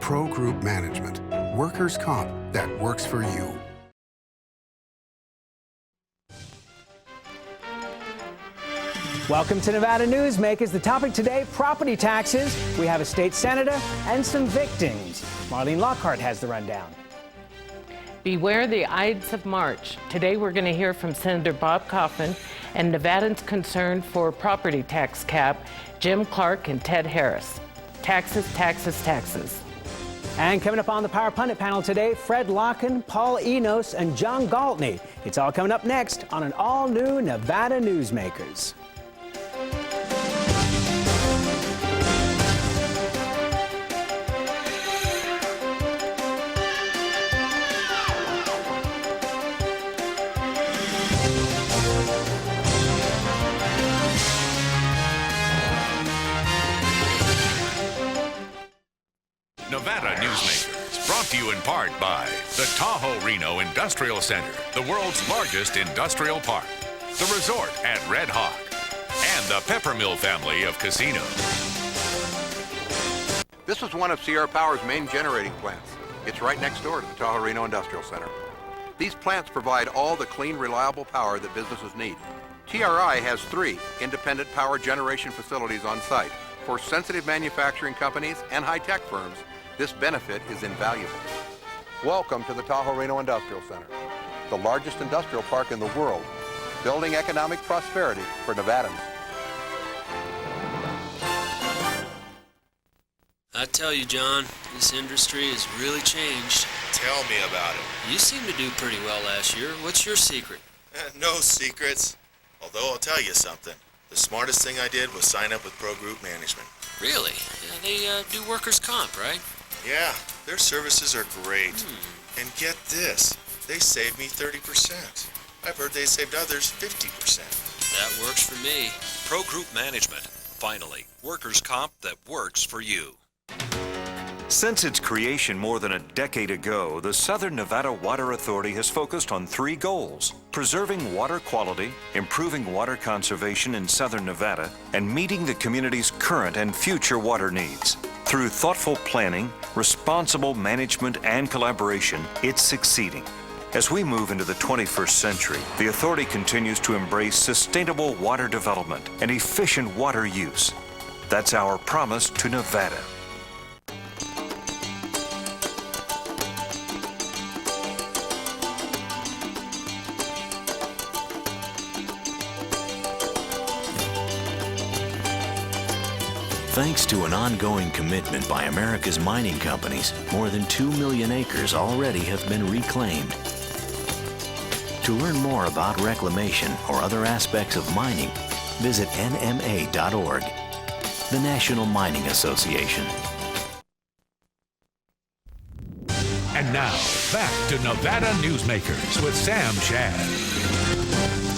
Pro Group Management. Workers' comp that works for you. Welcome to Nevada Newsmakers. The topic today, property taxes. We have a state senator and some victims. Marlene Lockard has the rundown. Beware the Ides of March. Today we're going to hear from Senator Bob Coffin and Nevadans concerned for property tax cap, Jim Clark and Ted Harris. Taxes, taxes, taxes. And coming up on the Power Pundit panel today, Fred Lokken, Paul Enos, and John Gwaltney. It's all coming up next on an all-new Nevada Newsmakers. Nevada Newsmakers, brought to you in part by the Tahoe Reno Industrial Center, the world's largest industrial park, the resort at Red Hawk, and the Peppermill family of casinos. This is one of Sierra Power's main generating plants. It's right next door to the Tahoe Reno Industrial Center. These plants provide all the clean, reliable power that businesses need. TRI has 3 independent power generation facilities on site. For sensitive manufacturing companies and high-tech firms, this benefit is invaluable. Welcome to the Tahoe Reno Industrial Center, the largest industrial park in the world, building economic prosperity for Nevadans. I tell you, John, this industry has really changed. Tell me about it. You seemed to do pretty well last year. What's your secret? No secrets. Although I'll tell you something. The smartest thing I did was sign up with Pro Group Management. Really? Yeah, they do workers' comp, right? Yeah, their services are great. And get this, they saved me 30%. I've heard they saved others 50%. That works for me. Pro Group Management. Finally, workers' comp that works for you. Since its creation more than a decade ago, the Southern Nevada Water Authority has focused on 3 goals: preserving water quality, improving water conservation in Southern Nevada, and meeting the community's current and future water needs. Through thoughtful planning, responsible management, and collaboration, it's succeeding. As we move into the 21st century, the authority continues to embrace sustainable water development and efficient water use. That's our promise to Nevada. Thanks to an ongoing commitment by America's mining companies, more than 2 million acres already have been reclaimed. To learn more about reclamation or other aspects of mining, visit nma.org, the National Mining Association. And now, back to Nevada Newsmakers with Sam Shad.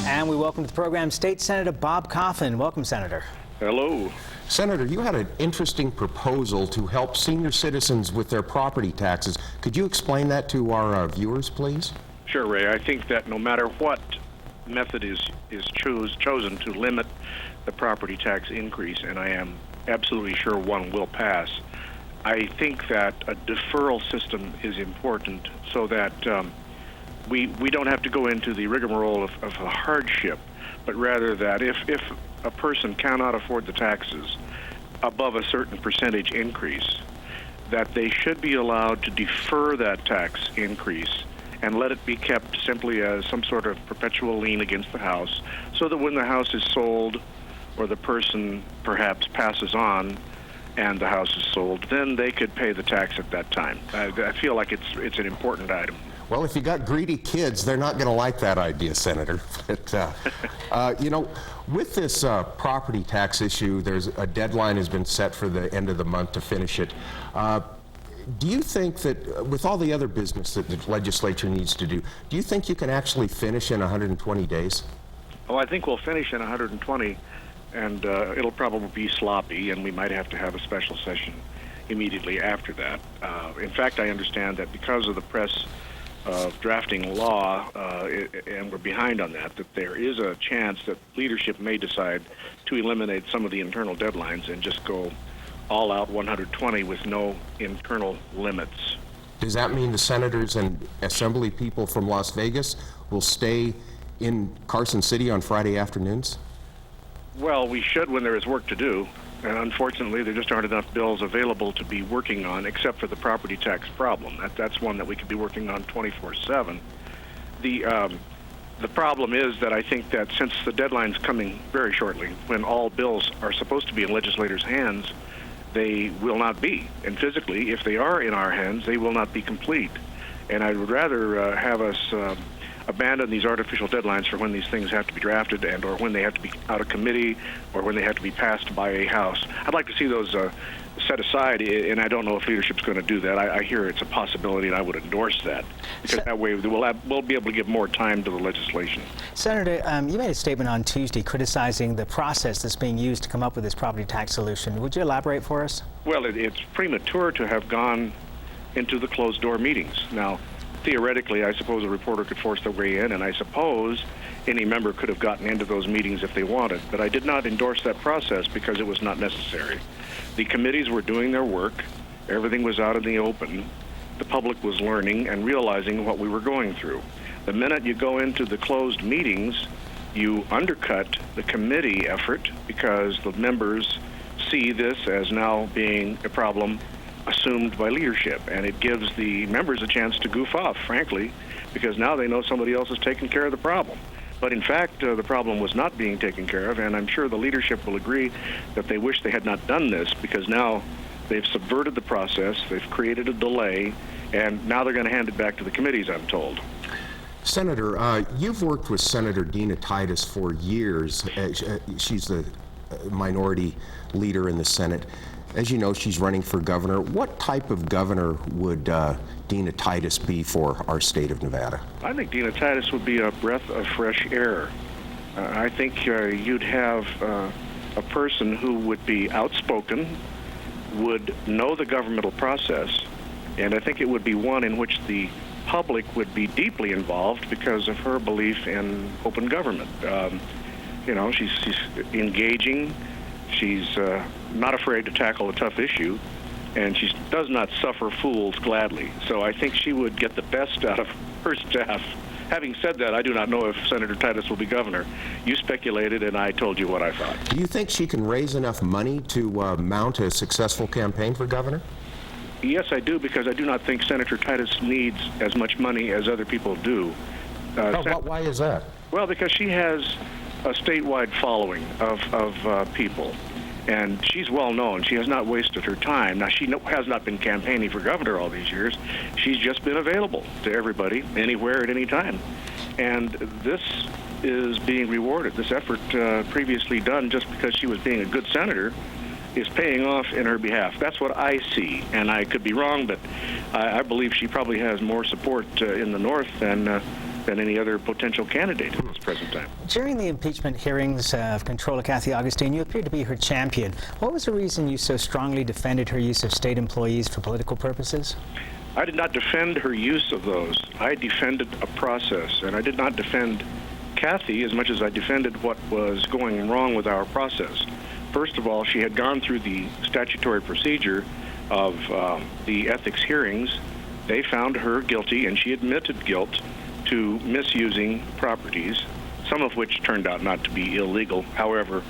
And we welcome to the program State Senator Bob Coffin. Welcome, Senator. Hello. Senator, you had an interesting proposal to help senior citizens with their property taxes. Could you explain that to our viewers, please? Sure, Ray. I think that no matter what method is chosen to limit the property tax increase, and I am absolutely sure one will pass, I think that a deferral system is important so that we don't have to go into the rigmarole of a hardship, but rather that if a person cannot afford the taxes above a certain percentage increase, that they should be allowed to defer that tax increase and let it be kept simply as some sort of perpetual lien against the house, so that when the house is sold or the person perhaps passes on and the house is sold, then they could pay the tax at that time. I feel like it's an important item. Well, if you got greedy kids, they're not going to like that idea, Senator. But, you know, with this property tax issue, there's a deadline has been set for the end of the month to finish it. Do you think that with all the other business that the legislature needs to do you think you can actually finish in 120 days? Oh, I think we'll finish in 120, and it'll probably be sloppy, and we might have to have a special session immediately after that. In fact, I understand that because of the press of drafting law, and we're behind on that there is a chance that leadership may decide to eliminate some of the internal deadlines and just go all out 120 with no internal limits. Does that mean the senators and assembly people from Las Vegas will stay in Carson City on Friday afternoons? Well, we should when there is work to do. And unfortunately, there just aren't enough bills available to be working on, except for the property tax problem. That's one that we could be working on 24/7. The problem is that I think that since the deadline's coming very shortly, when all bills are supposed to be in legislators' hands, they will not be. And physically, if they are in our hands, they will not be complete. And I would rather have us abandon these artificial deadlines for when these things have to be drafted and or when they have to be out of committee or when they have to be passed by a House. I'd like to see those set aside, and I don't know if leadership's going to do that. I hear it's a possibility, and I would endorse that, because that way we'll be able to give more time to the legislation. Senator, you made a statement on Tuesday criticizing the process that's being used to come up with this property tax solution. Would you elaborate for us? Well, it's premature to have gone into the closed-door meetings. Now, theoretically, I suppose a reporter could force their way in, and I suppose any member could have gotten into those meetings if they wanted, but I did not endorse that process because it was not necessary. The committees were doing their work. Everything was out in the open. The public was learning and realizing what we were going through. The minute you go into the closed meetings, you undercut the committee effort because the members see this as now being a problem assumed by leadership, and it gives the members a chance to goof off, frankly, because now they know somebody else is taking care of the problem. But in fact, the problem was not being taken care of, and I'm sure the leadership will agree that they wish they had not done this, because now they've subverted the process, they've created a delay, and now they're going to hand it back to the committees, I'm told. Senator, you've worked with Senator Dina Titus for years. She's the minority leader in the Senate. As you know, she's running for governor. What type of governor would Dina Titus be for our state of Nevada? I think Dina Titus would be a breath of fresh air. I think you'd have a person who would be outspoken, would know the governmental process, and I think it would be one in which the public would be deeply involved because of her belief in open government. She's engaging. She's not afraid to tackle a tough issue, and she does not suffer fools gladly. So I think she would get the best out of her staff. Having said that, I do not know if Senator Titus will be governor. You speculated, and I told you what I thought. Do you think she can raise enough money to mount a successful campaign for governor? Yes, I do, because I do not think Senator Titus needs as much money as other people do. Why is that? Well, because she has a statewide following of people, and she's well known. She has not wasted her time. Now, she has not been campaigning for governor all these years. She's just been available to everybody, anywhere, at any time. And this is being rewarded. This effort previously done just because she was being a good senator is paying off in her behalf. That's what I see, and I could be wrong, but I believe she probably has more support in the North than any other potential candidate at this present time. During the impeachment hearings of Comptroller Kathy Augustine, you appeared to be her champion. What was the reason you so strongly defended her use of state employees for political purposes? I did not defend her use of those. I defended a process, and I did not defend Kathy as much as I defended what was going wrong with our process. First of all, she had gone through the statutory procedure of the ethics hearings. They found her guilty, and she admitted guilt to misusing properties, some of which turned out not to be illegal. However,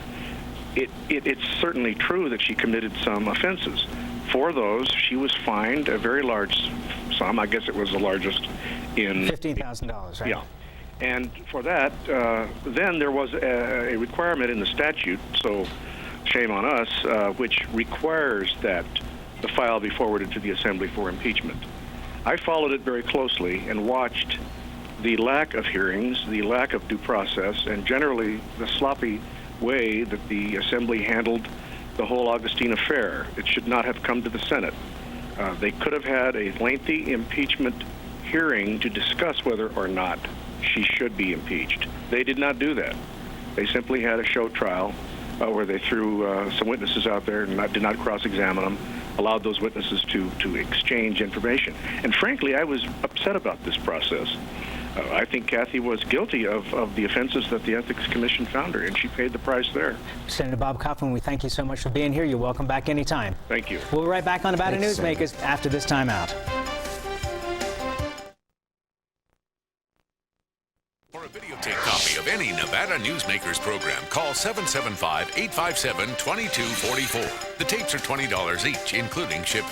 it's certainly true that she committed some offenses. For those, she was fined a very large sum. I guess it was the largest in... $15,000, right? Yeah. And for that, then there was a requirement in the statute, so shame on us, which requires that the file be forwarded to the Assembly for impeachment. I followed it very closely and watched the lack of hearings, the lack of due process, and generally the sloppy way that the Assembly handled the whole Augustine affair. It should not have come to the Senate. They could have had a lengthy impeachment hearing to discuss whether or not she should be impeached. They did not do that. They simply had a show trial where they threw some witnesses out there and did not cross-examine them, allowed those witnesses to exchange information. And frankly, I was upset about this process. I think Kathy was guilty of the offenses that the Ethics Commission found her, and she paid the price there. Senator Bob Coffin, we thank you so much for being here. You're welcome back anytime. Thank you. We'll be right back on Nevada Newsmakers after this time out. For a videotape copy of any Nevada Newsmakers program, call 775-857-2244. The tapes are $20 each, including shipping.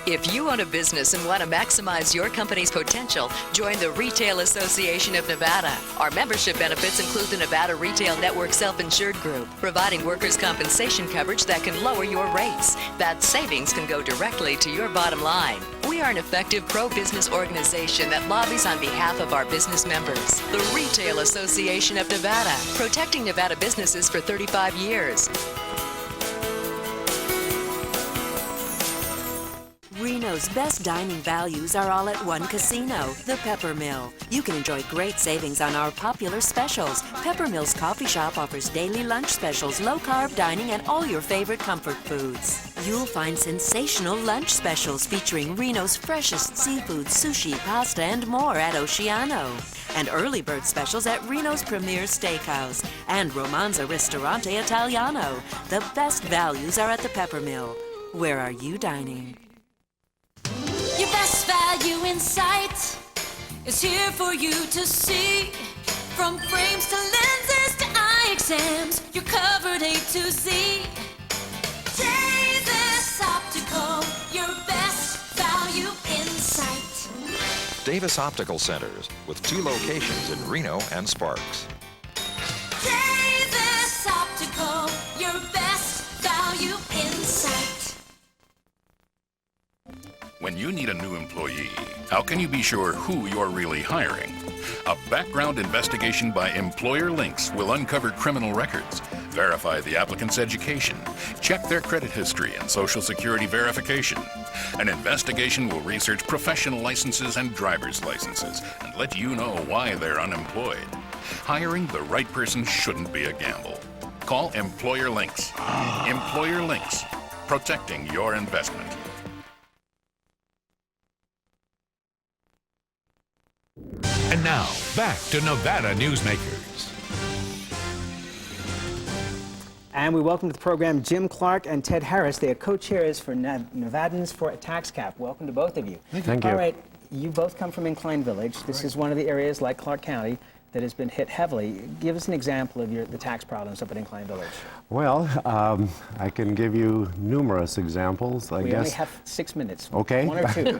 If you own a business and want to maximize your company's potential, join the Retail Association of Nevada. Our membership benefits include the Nevada Retail Network Self-Insured Group, providing workers' compensation coverage that can lower your rates. That savings can go directly to your bottom line. We are an effective pro-business organization that lobbies on behalf of our business members. The Retail Association of Nevada, protecting Nevada businesses for 35 years. Reno's best dining values are all at one casino, the Pepper Mill. You can enjoy great savings on our popular specials. Pepper Mill's coffee shop offers daily lunch specials, low-carb dining, and all your favorite comfort foods. You'll find sensational lunch specials featuring Reno's freshest seafood, sushi, pasta, and more at Oceano. And early bird specials at Reno's Premier Steakhouse and Romanza Ristorante Italiano. The best values are at the Pepper Mill. Where are you dining? Your best value in sight is here for you to see. From frames to lenses to eye exams, you're covered A to Z. Davis Optical, your best value in sight. Davis Optical Centers, with 2 locations in Reno and Sparks. Davis Optical, your best value in sight. When you need a new employee, how can you be sure who you're really hiring? A background investigation by Employer Links will uncover criminal records, verify the applicant's education, check their credit history and Social Security verification. An investigation will research professional licenses and driver's licenses and let you know why they're unemployed. Hiring the right person shouldn't be a gamble. Call Employer Links. Employer Links, protecting your investment. And now, back to Nevada Newsmakers. And we welcome to the program Jim Clark and Ted Harris. They are co-chairs for Nevadans for a Tax Cap. Welcome to both of you. Thank you. All right, you both come from Incline Village. This is one of the areas, like Clark County, that has been hit heavily. Give us an example of the tax problems up at Incline Village. Well, I can give you numerous examples, I guess. We only have 6 minutes. Okay. 1 or 2.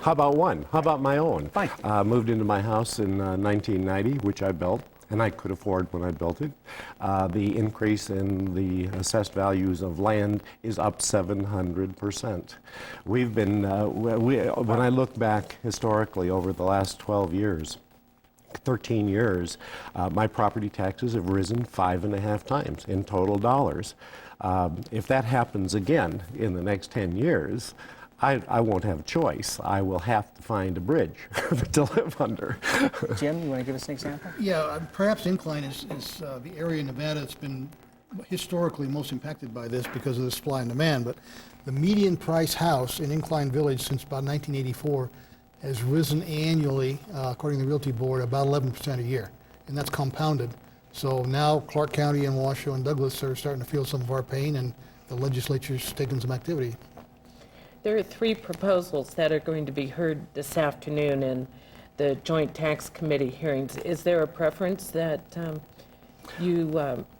How about one? How about my own? Fine. Moved into my house in 1990, which I built, and I could afford when I built it. The increase in the assessed values of land is up 700%. We've been, when I look back historically over the last 12 years, 13 years, my property taxes have risen 5.5 times in total dollars. If that happens again in the next 10 years, I won't have a choice. I will have to find a bridge to live under. Jim, you want to give us an example? Yeah, perhaps Incline is the area in Nevada that's been historically most impacted by this because of the supply and demand, but the median price house in Incline Village since about 1984 has risen annually, according to the Realty Board, about 11% a year, and that's compounded. So now Clark County and Washoe and Douglas are starting to feel some of our pain, and the legislature's taking some activity. There are 3 proposals that are going to be heard this afternoon in the Joint Tax Committee hearings. Is there a preference that you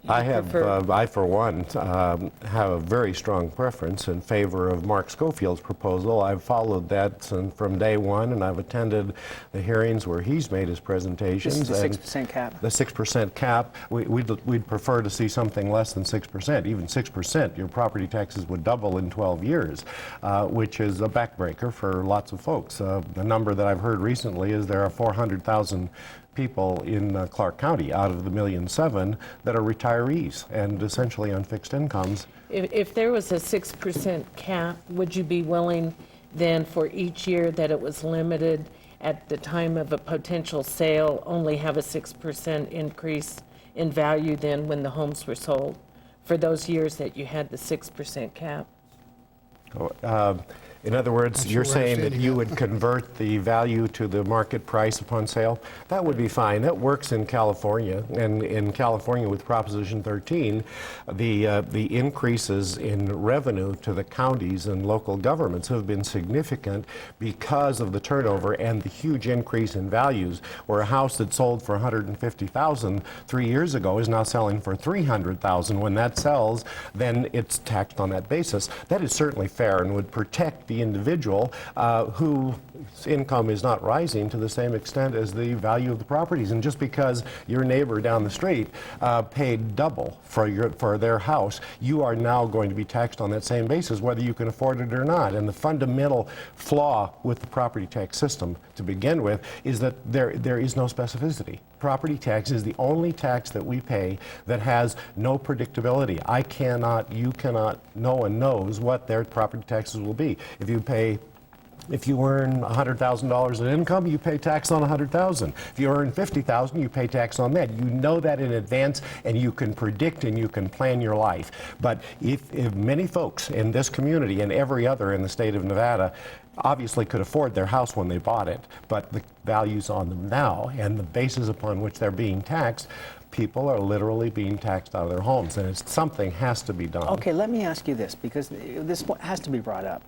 prefer? I, for one, have a very strong preference in favor of Mark Schofield's proposal. I've followed that from day one, and I've attended the hearings where he's made his presentations. This is the 6% cap. The 6% cap. We'd prefer to see something less than 6%. Even 6%, your property taxes would double in 12 years, which is a backbreaker for lots of folks. The number that I've heard recently is there are 400,000 people in Clark County out of the 1.7 million that are retirees and essentially on fixed incomes. If there was a 6% cap, would you be willing then for each year that it was limited at the time of a potential sale, only have a 6% increase in value then when the homes were sold for those years that you had the 6% cap? In other words, That's you're what we're saying that understanding, you yeah. would convert the value to the market price upon sale? That would be fine. That works in California. And in California with Proposition 13, the increases in revenue to the counties and local governments have been significant because of the turnover and the huge increase in values, where a house that sold for $150,000 3 years ago is now selling for $300,000. When that sells, then it's taxed on that basis. That is certainly fair and would protect the individual whose income is not rising to the same extent as the value of the properties. And just because your neighbor down the street paid double for their house, you are now going to be taxed on that same basis, whether you can afford it or not. And the fundamental flaw with the property tax system to begin with is that there is no specificity. Property tax is the only tax that we pay that has no predictability. I cannot, you cannot, no one knows what their property taxes will be. If you earn $100,000 in income, you pay tax on $100,000. If you earn $50,000, you pay tax on that. You know that in advance, and you can predict and you can plan your life. But if many folks in this community and every other in the state of Nevada obviously could afford their house when they bought it, but the values on them now and the basis upon which they're being taxed, people are literally being taxed out of their homes, and something has to be done. Okay, let me ask you this, because this has to be brought up.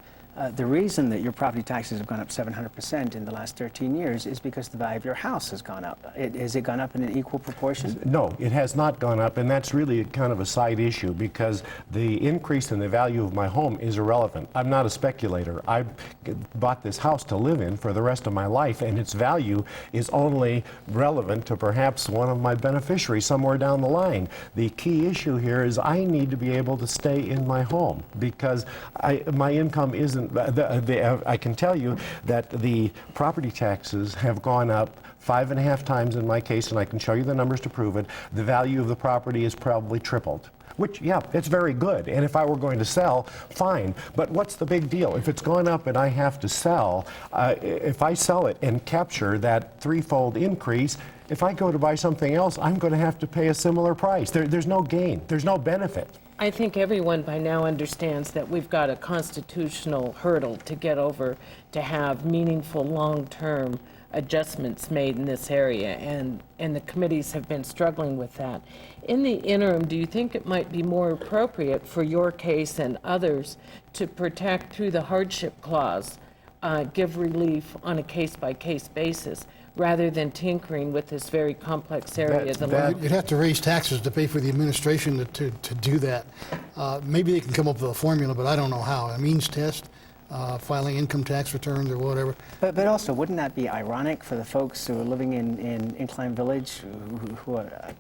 The reason that your property taxes have gone up 700% in the last 13 years is because the value of your house has gone up. Has it gone up in an equal proportion? No, it has not gone up, and that's really kind of a side issue because the increase in the value of my home is irrelevant. I'm not a speculator. I bought this house to live in for the rest of my life, and its value is only relevant to perhaps one of my beneficiaries somewhere down the line. The key issue here is I need to be able to stay in my home because my income isn't. I can tell you that the property taxes have gone up 5.5 times in my case, and I can show you the numbers to prove it. The value of the property is probably tripled. Which, yeah, it's very good. And if I were going to sell, fine. But what's the big deal? If it's gone up and I have to sell, if I sell it and capture that threefold increase, if I go to buy something else, I'm going to have to pay a similar price. There's no gain. There's no benefit. I think everyone by now understands that we've got a constitutional hurdle to get over to have meaningful long-term adjustments made in this area, and the committees have been struggling with that. In the interim, do you think it might be more appropriate for your case and others to protect through the hardship clause, give relief on a case-by-case basis, rather than tinkering with this very complex area of the law? You'd have to raise taxes to pay for the administration to do that. Maybe they can come up with a formula, but I don't know how. A means test, filing income tax returns or whatever. But also, wouldn't that be ironic for the folks who are living in Incline Village, who are,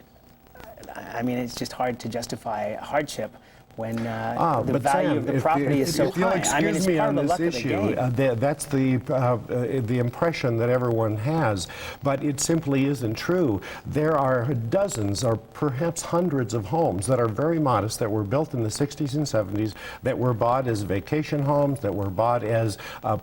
I mean, it's just hard to justify hardship when the value of the property is so high. I mean, it's part of the luck of the game. That's the impression that everyone has, but it simply isn't true. There are dozens or perhaps hundreds of homes that are very modest, that were built in the 60s and 70s, that were bought as vacation homes, that were bought as a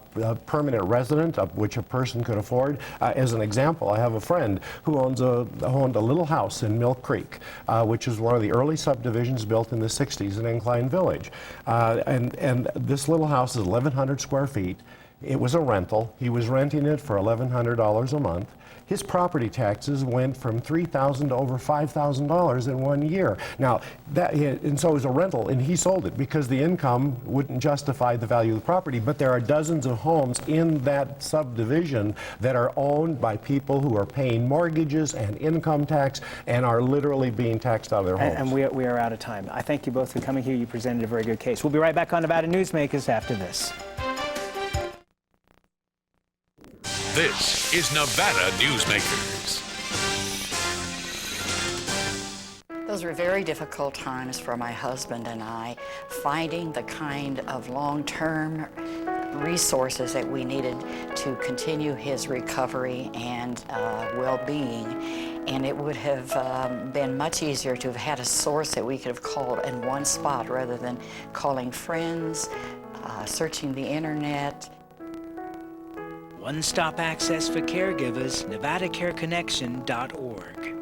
permanent resident, which a person could afford. As an example, I have a friend who owned a little house in Mill Creek, which is one of the early subdivisions built in the 60s in Incline Village. And this little house is 1,100 square feet. It was a rental. He was renting it for $1,100 a month. His property taxes went from $3,000 to over $5,000 in 1 year. Now, and so it was a rental, and he sold it because the income wouldn't justify the value of the property. But there are dozens of homes in that subdivision that are owned by people who are paying mortgages and income tax and are literally being taxed out of their homes. And we are out of time. I thank you both for coming here. You presented a very good case. We'll be right back on Nevada Newsmakers after this. This is Nevada Newsmakers. Those were very difficult times for my husband and I, finding the kind of long-term resources that we needed to continue his recovery and well-being. And it would have been much easier to have had a source that we could have called in one spot rather than calling friends, searching the internet. One-stop access for caregivers, NevadaCareConnection.org.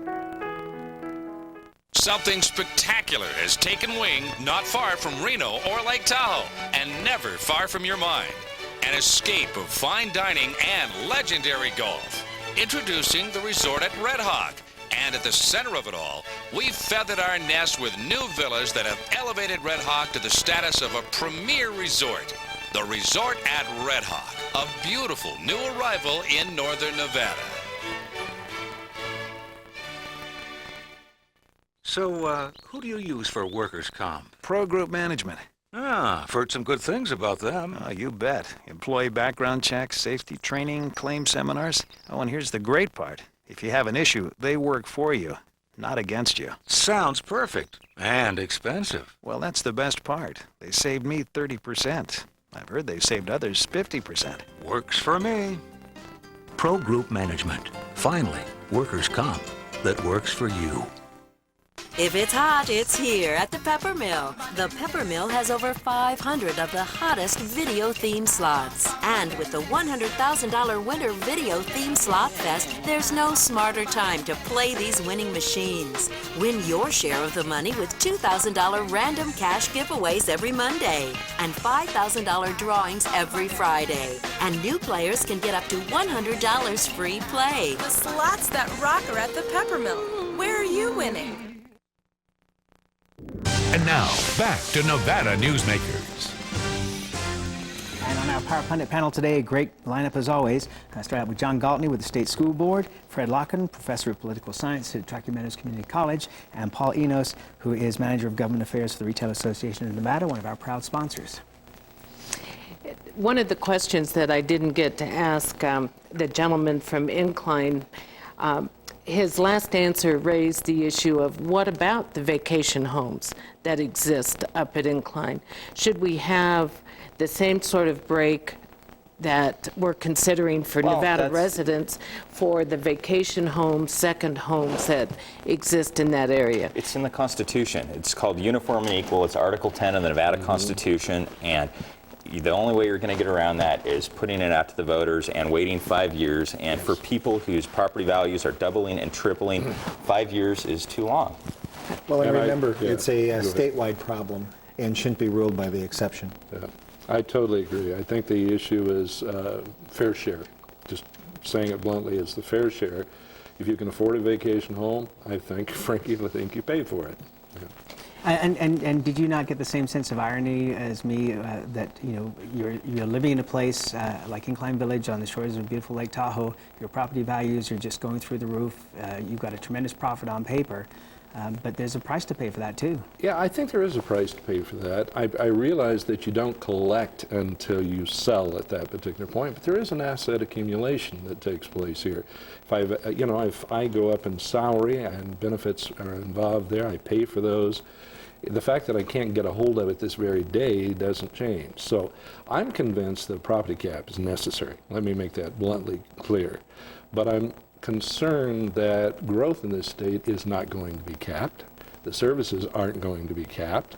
Something spectacular has taken wing not far from Reno or Lake Tahoe, and never far from your mind. an escape of fine dining and legendary golf. Introducing the resort at Red Hawk. And at the center of it all, we've feathered our nest with new villas that have elevated Red Hawk to the status of a premier resort. The resort at Red Hawk, a beautiful new arrival in northern Nevada. So, who do you use for workers' comp? Pro Group Management. Ah, I've heard some good things about them. Oh, you bet. Employee background checks, safety training, claim seminars. Oh, and here's the great part. If you have an issue, they work for you, not against you. Sounds perfect. And expensive. Well, that's the best part. They saved me 30%. I've heard they've saved others 50%. Works for me. Pro Group Management. Finally, workers' comp that works for you. If it's hot, it's here at the Pepper Mill. The Pepper Mill has over 500 of the hottest video theme slots. And with the $100,000 Winter Video Theme Slot Fest, there's no smarter time to play these winning machines. Win your share of the money with $2,000 random cash giveaways every Monday and $5,000 drawings every Friday. And new players can get up to $100 free play. The slots that rock are at the Pepper Mill. Where are you winning? And now, back to Nevada Newsmakers. And on our Power Pundit panel today, a great lineup as always. I start out with John Gwaltney with the State School Board, Fred Lokken, Professor of Political Science at Truckee Meadows Community College, and Paul Enos, who is Manager of Government Affairs for the Retail Association of Nevada, one of our proud sponsors. One of the questions that I didn't get to ask the gentleman from Incline, his last answer raised the issue of what about the vacation homes that exist up at Incline? Should we have the same sort of break that we're considering for Nevada residents for the vacation homes, second homes that exist in that area? It's in the Constitution. It's called Uniform and Equal. It's Article 10 of the Nevada Constitution, and the only way you're going to get around that is putting it out to the voters and waiting 5 years. And for people whose property values are doubling and tripling, 5 years is too long. Well, and remember, it's a statewide problem and shouldn't be ruled by the exception. Yeah, I totally agree. I think the issue is fair share. Just saying it bluntly, it's the fair share. If you can afford a vacation home, I think, frankly, I think you pay for it. Yeah. And did you not get the same sense of irony as me that you're living in a place like Incline Village on the shores of beautiful Lake Tahoe, your property values are just going through the roof, you've got a tremendous profit on paper, but there's a price to pay for that too. Yeah, I think there is a price to pay for that. I realize that you don't collect until you sell at that particular point, but there is an asset accumulation that takes place here. If I go up in salary and benefits are involved there, I pay for those. The fact that I can't get a hold of it this very day doesn't change. So I'm convinced that property cap is necessary. Let me make that bluntly clear. But I'm concerned that growth in this state is not going to be capped. The services aren't going to be capped.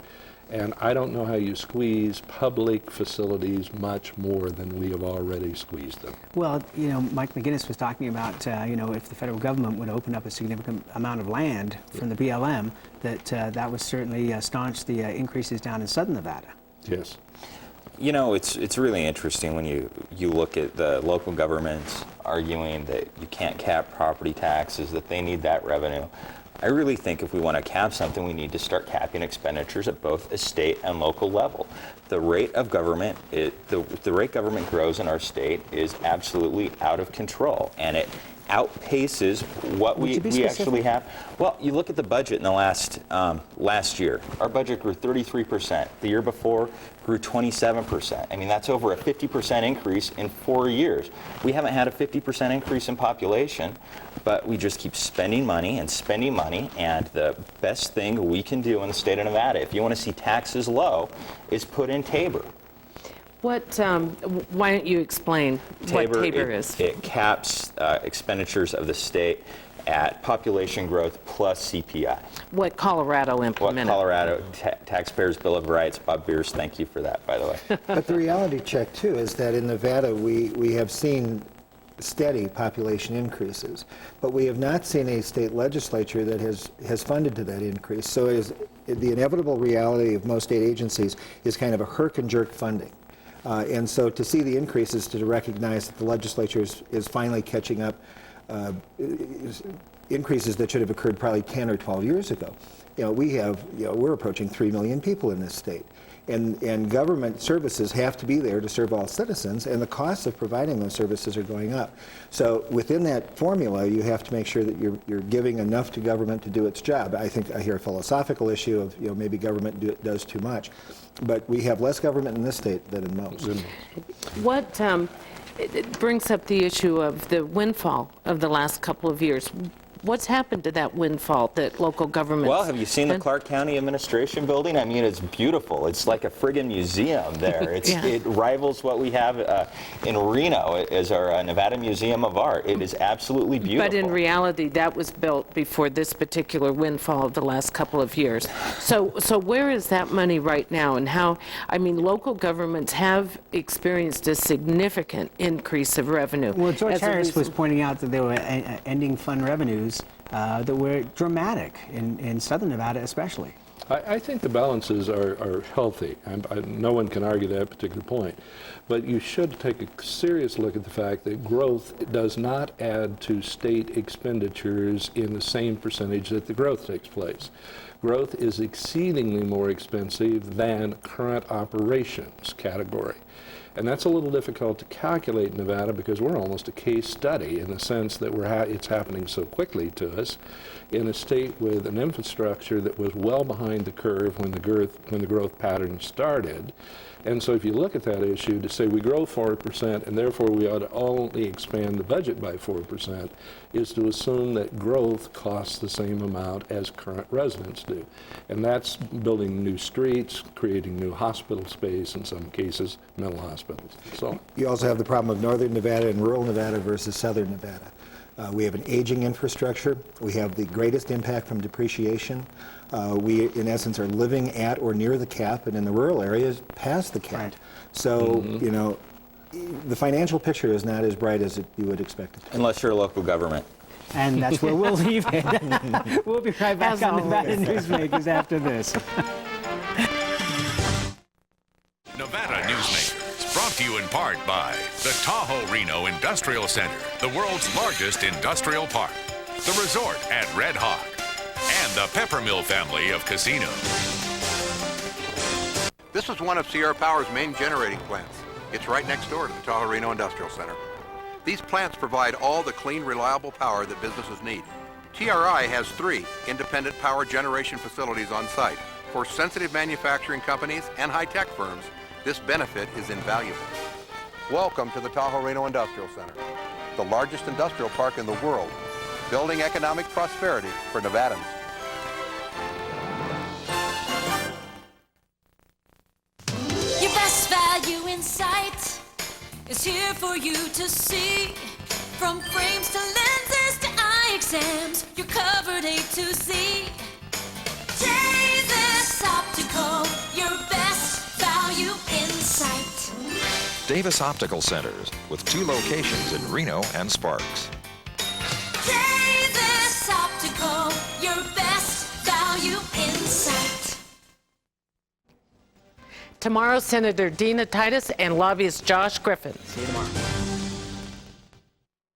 And I don't know how you squeeze public facilities much more than we have already squeezed them. Well, Mike McGinnis was talking about, if the federal government would open up a significant amount of land from the BLM, that would certainly staunch the increases down in southern Nevada. Yes. It's really interesting when you look at the local governments arguing that you can't cap property taxes, that they need that revenue. I really think if we want to cap something, we need to start capping expenditures at both a state and local level. The rate of government, the rate government grows in our state is absolutely out of control, and it outpaces what we actually have. Well, you look at the budget in the last year. Our budget grew 33%. The year before grew 27%. I mean, that's over a 50% increase in 4 years. We haven't had a 50% increase in population, but we just keep spending money, and the best thing we can do in the state of Nevada, if you want to see taxes low, is put in Tabor. Why don't you explain what Tabor is? It caps expenditures of the state at population growth plus CPI. What Colorado implemented. What Colorado Taxpayers' Bill of Rights. Bob Beers, thank you for that, by the way. But the reality check, too, is that in Nevada we have seen steady population increases, but we have not seen a state legislature that has funded to that increase. So the inevitable reality of most state agencies is kind of a herk and jerk funding. And so to see the increases, to recognize that the legislature is finally catching up increases that should have occurred probably 10 or 12 years ago. We're approaching 3 million people in this state. And government services have to be there to serve all citizens, and the costs of providing those services are going up. So within that formula, you have to make sure that you're giving enough to government to do its job. I think I hear a philosophical issue of maybe government does too much, but we have less government in this state than in most. What it brings up the issue of the windfall of the last couple of years. What's happened to that windfall that local governments... Well, have you seen the Clark County Administration Building? I mean, it's beautiful. It's like a friggin' museum there. It rivals what we have in Reno as our Nevada Museum of Art. It is absolutely beautiful. But in reality, that was built before this particular windfall of the last couple of years. So where is that money right now, and how... I mean, local governments have experienced a significant increase of revenue. Well, George Harris was pointing out that there were ending fund revenues that were dramatic in southern Nevada especially. I think the balances are healthy. No one can argue that particular point. But you should take a serious look at the fact that growth does not add to state expenditures in the same percentage that the growth takes place. Growth is exceedingly more expensive than current operations category. And that's a little difficult to calculate in Nevada because we're almost a case study in the sense that it's happening so quickly to us in a state with an infrastructure that was well behind the curve when the growth pattern started. And so if you look at that issue to say we grow 4% and therefore we ought to only expand the budget by 4% is to assume that growth costs the same amount as current residents do. And that's building new streets, creating new hospital space, in some cases, mental hospitals. So you also have the problem of northern Nevada and rural Nevada versus southern Nevada. We have an aging infrastructure. We have the greatest impact from depreciation. We, in essence, are living at or near the cap, and in the rural areas, past the cap. Right. So, the financial picture is not as bright as you would expect it to be. Unless you're a local government. And that's where we'll leave it. We'll be right back on Nevada Newsmakers after this. Nevada Newsmakers, brought to you in part by the Tahoe Reno Industrial Center, the world's largest industrial park, the resort at Red Hawk, and the Peppermill family of casinos. This is one of Sierra Power's main generating plants. It's right next door to the Tahoe Reno Industrial Center. These plants provide all the clean, reliable power that businesses need. TRI has 3 independent power generation facilities on site. For sensitive manufacturing companies and high-tech firms, this benefit is invaluable. Welcome to the Tahoe Reno Industrial Center, the largest industrial park in the world, building economic prosperity for Nevadans. Your best value in sight is here for you to see. From frames to lenses to eye exams, you're covered A to Z. Davis Optical, your best value in sight. Davis Optical Centers, with 2 locations in Reno and Sparks. Davis Optical, your best value in sight. Tomorrow, Senator Dina Titus and lobbyist Josh Griffin. See you tomorrow.